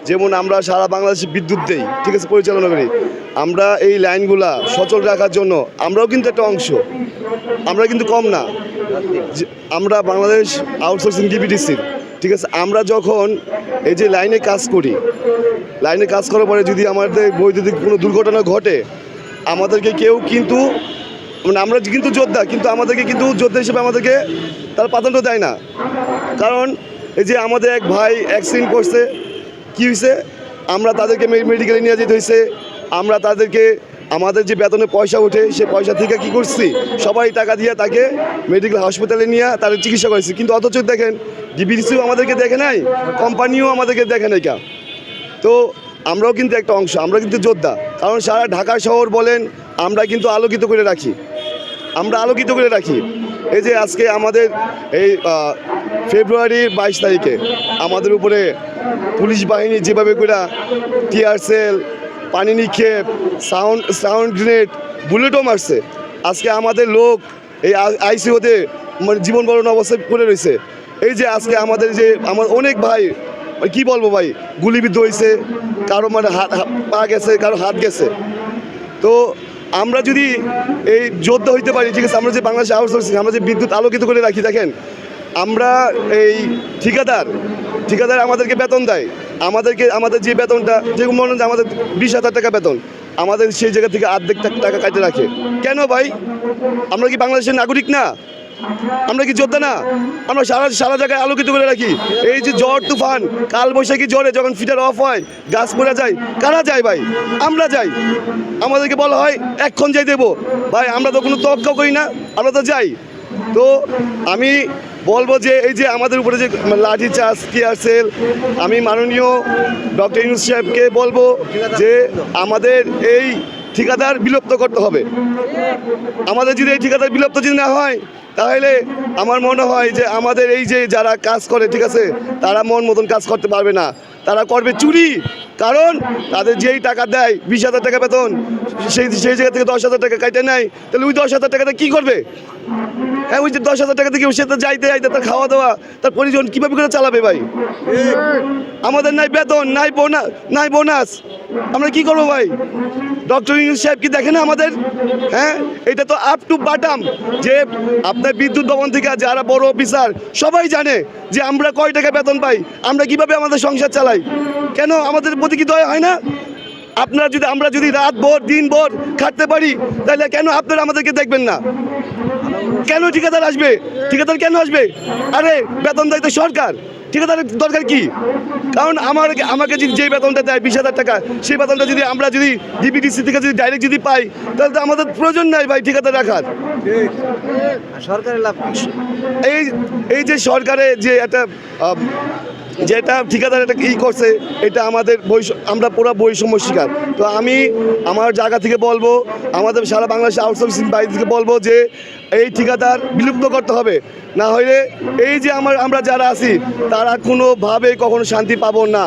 যেমন আমরা সারা বাংলাদেশে বিদ্যুৎ দেই, ঠিক আছে, পরিচালনা করি। আমরা এই লাইনগুলা সচল রাখার জন্য আমরাও কিন্তু একটা অংশ, আমরা কিন্তু কম না। আমরা বাংলাদেশ আউটসোর্সিং ডিবিটিসির, ঠিক আছে, আমরা যখন এই যে লাইনে কাজ করি, লাইনে কাজ করার পরে যদি আমাদের বৈদ্যুতিক কোনো দুর্ঘটনা ঘটে, আমাদেরকে কেউ কিন্তু মানে আমরা কিন্তু যোদ্ধা, কিন্তু আমাদেরকে কিন্তু যোদ্ধা হিসেবে আমাদেরকে তারা প্রাধান্য দেয় না। কারণ এই যে আমাদের এক ভাই অ্যাক্সিডেন্ট করছে, কী হয়েছে, আমরা তাদেরকে মেডিকেলে নিয়ে যেতে হয়েছে। আমরা তাদেরকে আমাদের যে বেতনে পয়সা ওঠে সেই পয়সা থেকে কী করছি, সবাই টাকা দিয়ে তাকে মেডিকেল হসপিটালে নিয়ে তাদের চিকিৎসা করেছি। কিন্তু অথচ দেখেন ডিবিসিও আমাদেরকে দেখে নাই, কোম্পানিও আমাদেরকে দেখে নাই। তো আমরাও কিন্তু একটা অংশ, আমরা কিন্তু যোদ্ধা। কারণ সারা ঢাকা শহর বলেন আমরা কিন্তু আলোকিত করে রাখি, আমরা আলোকিত করে রাখি। এই যে আজকে আমাদের এই ফেব্রুয়ারির 22 তারিখে আমাদের উপরে পুলিশ বাহিনী যেভাবে করে টিয়ার সেল, পানি নিক্ষেপ, সাউন্ড গ্রেনেড, বুলেটও মারছে। আজকে আমাদের লোক এই আইসিইউতে মানে জীবন মরণ অবস্থায় পড়ে রয়েছে। এই যে আজকে আমাদের যে আমার অনেক ভাই, কি বলবো ভাই, গুলিবিদ্ধ হয়েছে, কারো মানে পা গেছে, কারো হাত গেছে। তো আমরা যদি এই যোদ্ধা হইতে পারি, ঠিক আছে, আমরা যে বাংলাদেশ আউটসোর্সিং, আমরা যে বিদ্যুৎ আলোকিত করে রাখি, দেখেন আমরা এই ঠিকাদার আমাদেরকে বেতন দেয়, আমাদের যে বেতনটা, যেরকম মনে হয় আমাদের 20,000 টাকা বেতন, আমাদের সেই জায়গা থেকে অর্ধেক টাকা কাটে রাখে। কেন ভাই? আমরা কি বাংলাদেশের নাগরিক না? আমরা কি যোদ্ধা না? আমরা সারা জায়গায় আলোকিত করে রাখি। এই যে ঝড় তুফান, কাল বৈশাখী ঝড়ে যখন ফিটার অফ হয়, গাছ পড়ে যায়, কারা যায় ভাই? আমরা যাই। আমাদেরকে বলা হয় এক্ষণ যাই দেবো, ভাই আমরা তো কোনো তোয়াক্কা করি না, আমরা তো যাই। তো আমি বলবো যে এই যে আমাদের উপরে যে লাঠি চার্জ, টিয়ার সেল, আমি মাননীয় ডক্টর ইউনূস সাহেবকে বলবো যে আমাদের এই ঠিকাদার বিলুপ্ত করতে হবে। আমাদের যদি এই ঠিকাদার বিলুপ্ত যদি না হয়, তাহলে আমার মনে হয় যে আমাদের এই যে যারা কাজ করে, ঠিক আছে, তারা মন মতন কাজ করতে পারবে না, তারা করবে চুরি। কারণ তাদের যেই টাকা দেয় 20,000 টাকা বেতন, সেই জায়গা থেকে 10,000 টাকা কাটে নেয়, তাহলে ওই 10,000 টাকাটা কী করবে? হ্যাঁ, ওই যে 10,000 টাকা থেকে সে তো যাইতে তার খাওয়া দাওয়া, তার পরিজন কীভাবে করে চালাবে ভাই? আমাদের নাই বেতন, নাই বোনাস, আমরা কি করবো ভাই? ডক্টর ইউনূস সাহেব কি দেখে না আমাদের? হ্যাঁ, এটা তো আপ টু বাটাম, যে আপনার বিদ্যুৎ ভবন থেকে যারা বড় অফিসার সবাই জানে যে আমরা কয় টাকা বেতন পাই, আমরা কিভাবে আমাদের সংসার চালাই। কেন আমাদের প্রতি কি দয়া হয় না? আমরা যদি রাত ভোর দিন ভোর খাটতে পারি, তাহলে কেন আপনারা আমাদেরকে দেখবেন না? কেন ঠিকাদার আসবে? ঠিকাদার কেন আসবে? আরে বেতন দেয় তো সরকার, ঠিকাদারের দরকার কি? কারণ আমাকে যে বেতনটা দেয় 20,000 টাকা, সেই বেতনটা যদি আমরা যদি ডিবিটিসি থেকে যদি ডাইরেক্ট যদি পাই, তাহলে তো আমাদের প্রয়োজন নাই ভাই ঠিকাদার রাখার। সরকারের লাভ এই যে সরকারের যে একটা যেটা ঠিকাদার একটা করছে, এটা আমাদের আমরা পুরো বৈষম্য শিকার। তো আমি আমার জায়গা থেকে বলবো, আমাদের সারা বাংলাদেশ আউটসোর্সিং বাইরে থেকে বলবো যে এই ঠিকাদার বিলুপ্ত করতে হবে। না হলে এই যে আমরা যারা আছি তারা কোনোভাবেই কখনো শান্তি পাবো না।